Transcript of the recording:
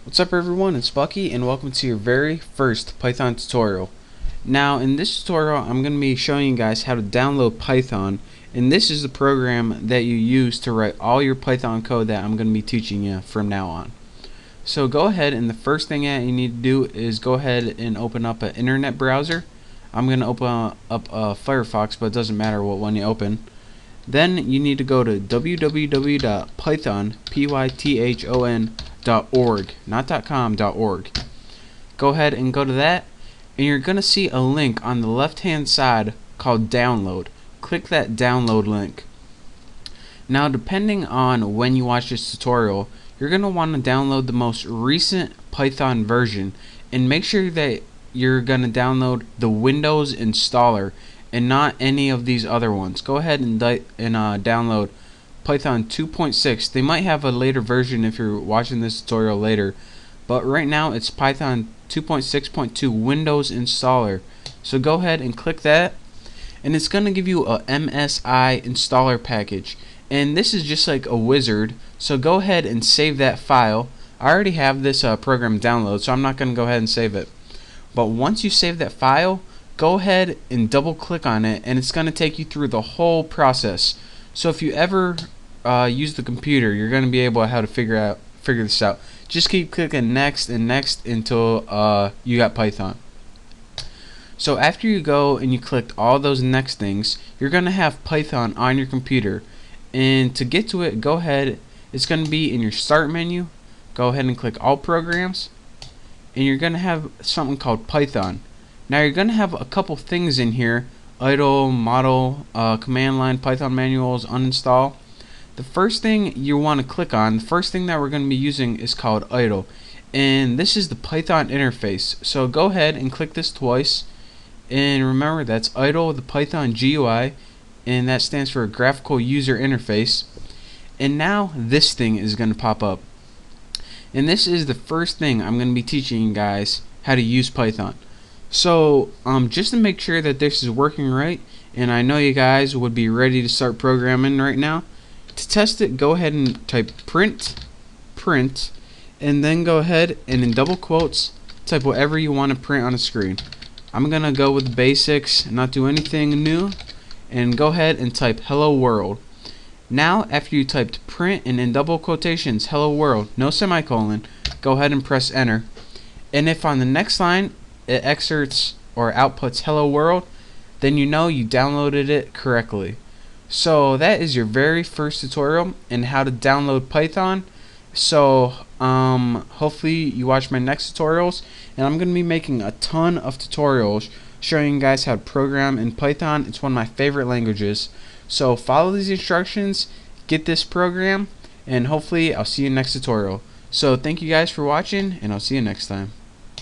What's up everyone, it's Bucky and welcome to your very first Python tutorial. Now in this tutorial I'm going to be showing you guys how to download Python, and this is the program that you use to write all your Python code that I'm going to be teaching you from now on. So go ahead, and the first thing that you need to do is go ahead and open up an internet browser. I'm going to open up Firefox, but it doesn't matter what one you open. Then you need to go to www.python.org, not .com, .org. Go ahead and go to that, and you're going to see a link on the left hand side called download. Click that download link. Now depending on when you watch this tutorial, you're going to want to download the most recent Python version, and make sure that you're going to download the Windows installer and not any of these other ones. Go ahead and download Python 2.6. They might have a later version if you're watching this tutorial later, but right now it's Python 2.6.2 Windows installer. So go ahead and click that, and it's going to give you a MSI installer package, and this is just like a wizard. So go ahead and save that file. I already have this program downloaded, so I'm not going to go ahead and save it. But once you save that file, go ahead and double click on it, and it's going to take you through the whole process. So if you ever use the computer, you're going to be able to figure this out. Just keep clicking next and next until you got Python. So after you go and you clicked all those next things, you're going to have Python on your computer, and to get to it, go ahead, it's going to be in your start menu. Go ahead and click all programs, and you're going to have something called Python. Now you're going to have a couple things in here: idle, model, command line, Python manuals, uninstall. The first thing you want to click on, the first thing that we're going to be using is called idle, and this is the Python interface. So go ahead and click this twice, and remember that's idle, the Python GUI, and that stands for graphical user interface. And now this thing is going to pop up, and this is the first thing I'm going to be teaching you guys how to use Python. So just to make sure that this is working right, and I know you guys would be ready to start programming right now, to test it, go ahead and type print, and then go ahead and in double quotes type whatever you want to print on the screen. I'm gonna go with the basics, not do anything new, and go ahead and type hello world. Now after you typed print and in double quotations hello world, no semicolon, go ahead and press enter. And if on the next line it excerpts or outputs hello world, then you know you downloaded it correctly. So that is your very first tutorial in how to download Python. So hopefully you watch my next tutorials, and I'm going to be making a ton of tutorials showing you guys how to program in Python. It's one of my favorite languages. So follow these instructions, get this program, and hopefully I'll see you next tutorial. So thank you guys for watching, and I'll see you next time.